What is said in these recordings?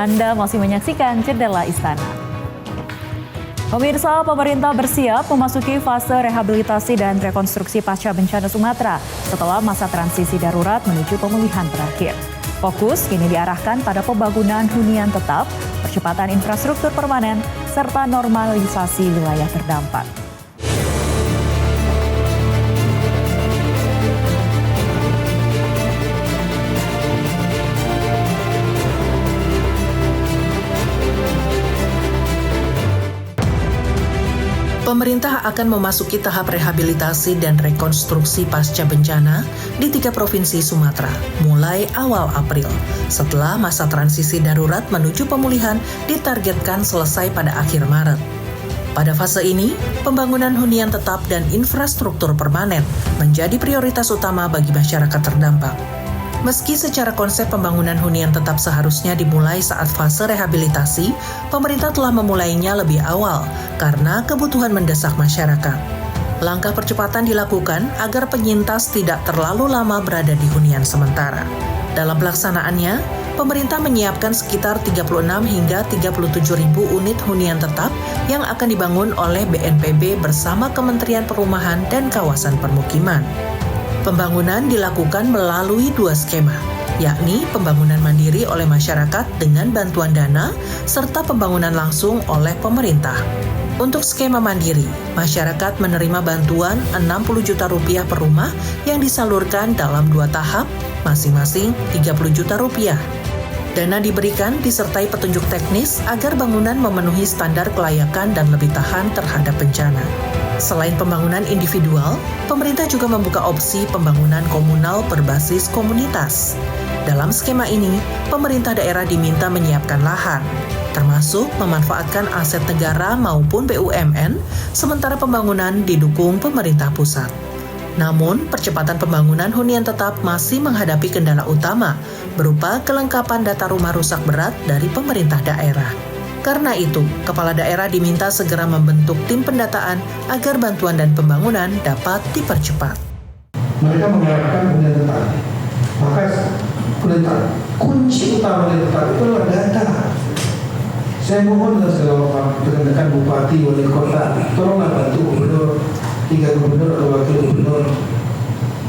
Anda masih menyaksikan Jendela Istana. Pemirsa, pemerintah bersiap memasuki fase rehabilitasi dan rekonstruksi pasca bencana Sumatera setelah masa transisi darurat menuju pemulihan terakhir. Fokus kini diarahkan pada pembangunan hunian tetap, percepatan infrastruktur permanen, serta normalisasi wilayah terdampak. Pemerintah akan memasuki tahap rehabilitasi dan rekonstruksi pasca bencana di 3 provinsi Sumatera mulai awal April. Setelah masa transisi darurat menuju pemulihan ditargetkan selesai pada akhir Maret. Pada fase ini, pembangunan hunian tetap dan infrastruktur permanen menjadi prioritas utama bagi masyarakat terdampak. Meski secara konsep pembangunan hunian tetap seharusnya dimulai saat fase rehabilitasi, pemerintah telah memulainya lebih awal karena kebutuhan mendesak masyarakat. Langkah percepatan dilakukan agar penyintas tidak terlalu lama berada di hunian sementara. Dalam pelaksanaannya, pemerintah menyiapkan sekitar 36 hingga 37 ribu unit hunian tetap yang akan dibangun oleh BNPB bersama Kementerian Perumahan dan Kawasan Permukiman. Pembangunan dilakukan melalui 2 skema, yakni pembangunan mandiri oleh masyarakat dengan bantuan dana, serta pembangunan langsung oleh pemerintah. Untuk skema mandiri, masyarakat menerima bantuan Rp60 juta per rumah yang disalurkan dalam 2 tahap, masing-masing Rp30 juta. Dana diberikan disertai petunjuk teknis agar bangunan memenuhi standar kelayakan dan lebih tahan terhadap bencana. Selain pembangunan individual, pemerintah juga membuka opsi pembangunan komunal berbasis komunitas. Dalam skema ini, pemerintah daerah diminta menyiapkan lahan, termasuk memanfaatkan aset negara maupun BUMN, sementara pembangunan didukung pemerintah pusat. Namun, percepatan pembangunan hunian tetap masih menghadapi kendala utama, berupa kelengkapan data rumah rusak berat dari pemerintah daerah. Karena itu, kepala daerah diminta segera membentuk tim pendataan agar bantuan dan pembangunan dapat dipercepat. Mereka mengharapkan hunian tetap. Maka kunci utama hunian tetap itu adalah data. Saya mohon dengan segala rekan bupati, wali kota, tolonglah bantu gubernur, 3 gubernur atau wakil gubernur,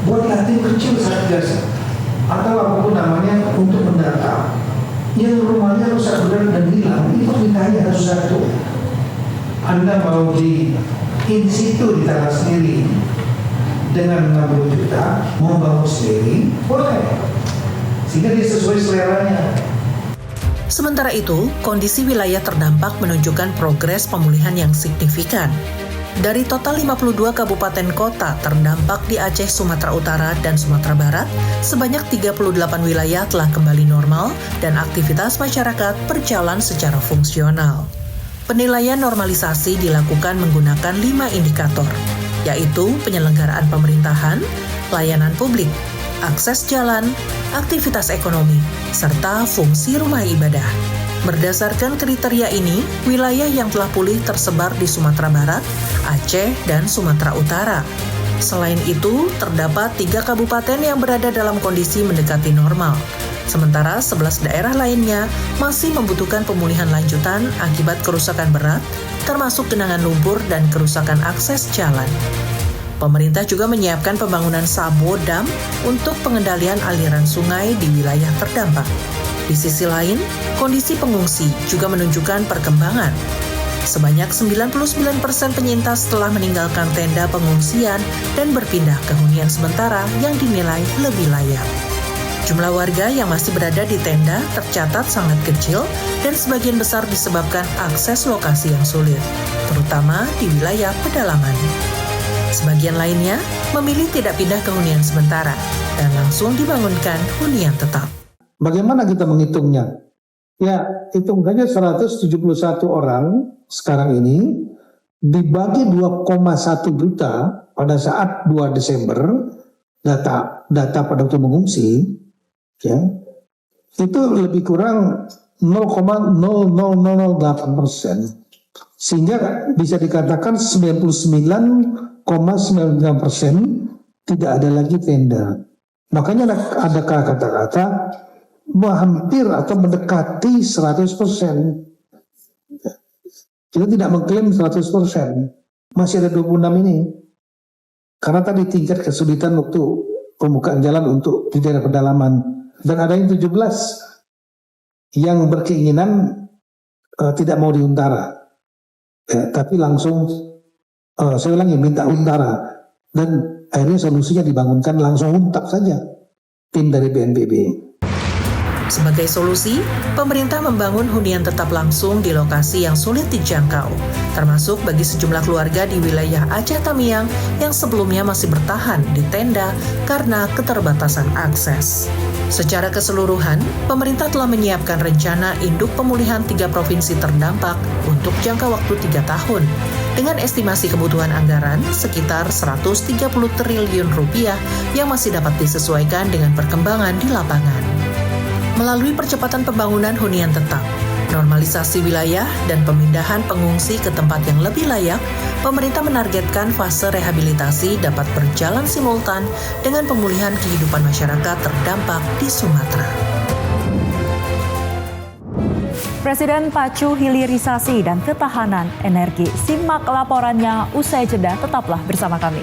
buatlah tim kecil satgas atau apapun namanya untuk mendata. Yang rumahnya rusak berat dan hilang, itu mintanya harus satu. Anda mau di in situ di tanah sendiri dengan 60 juta, mau bangun sendiri, boleh. Sehingga dia sesuai seleranya. Sementara itu, kondisi wilayah terdampak menunjukkan progres pemulihan yang signifikan. Dari total 52 kabupaten kota terdampak di Aceh, Sumatera Utara, dan Sumatera Barat, sebanyak 38 wilayah telah kembali normal dan aktivitas masyarakat berjalan secara fungsional. Penilaian normalisasi dilakukan menggunakan 5 indikator, yaitu penyelenggaraan pemerintahan, layanan publik, akses jalan, aktivitas ekonomi, serta fungsi rumah ibadah. Berdasarkan kriteria ini, wilayah yang telah pulih tersebar di Sumatera Barat, Aceh, dan Sumatera Utara. Selain itu, terdapat 3 kabupaten yang berada dalam kondisi mendekati normal. Sementara 11 daerah lainnya masih membutuhkan pemulihan lanjutan akibat kerusakan berat, termasuk genangan lumpur dan kerusakan akses jalan. Pemerintah juga menyiapkan pembangunan sabo dam untuk pengendalian aliran sungai di wilayah terdampak. Di sisi lain, kondisi pengungsi juga menunjukkan perkembangan. Sebanyak 99% penyintas telah meninggalkan tenda pengungsian dan berpindah ke hunian sementara yang dinilai lebih layak. Jumlah warga yang masih berada di tenda tercatat sangat kecil dan sebagian besar disebabkan akses lokasi yang sulit, terutama di wilayah pedalaman. Sebagian lainnya memilih tidak pindah ke hunian sementara dan langsung dibangunkan hunian tetap. Bagaimana kita menghitungnya? Ya, hitungannya 171 orang sekarang ini dibagi 2,1 juta pada saat 2 Desember data pada waktu mengungsi, ya, itu lebih kurang 0,0008%, sehingga bisa dikatakan 99,99% tidak ada lagi tenda. Makanya ada kata-kata hampir atau mendekati 100%. Kita tidak mengklaim 100%. Masih ada 26 ini. Karena tadi tingkat kesulitan waktu pembukaan jalan untuk di daerah pedalaman. Dan ada yang 17 yang berkeinginan tidak mau di Untara. Ya, tapi langsung saya ulangi minta Untara. Dan akhirnya solusinya dibangunkan langsung Untap saja. Tim dari BNPB. Sebagai solusi, pemerintah membangun hunian tetap langsung di lokasi yang sulit dijangkau, termasuk bagi sejumlah keluarga di wilayah Aceh Tamiang yang sebelumnya masih bertahan di tenda karena keterbatasan akses. Secara keseluruhan, pemerintah telah menyiapkan rencana induk pemulihan 3 provinsi terdampak untuk jangka waktu 3 tahun, dengan estimasi kebutuhan anggaran sekitar 130 triliun rupiah yang masih dapat disesuaikan dengan perkembangan di lapangan. Melalui percepatan pembangunan hunian tetap, normalisasi wilayah, dan pemindahan pengungsi ke tempat yang lebih layak, pemerintah menargetkan fase rehabilitasi dapat berjalan simultan dengan pemulihan kehidupan masyarakat terdampak di Sumatera. Presiden pacu hilirisasi dan ketahanan energi. Simak laporannya usai jeda, tetaplah bersama kami.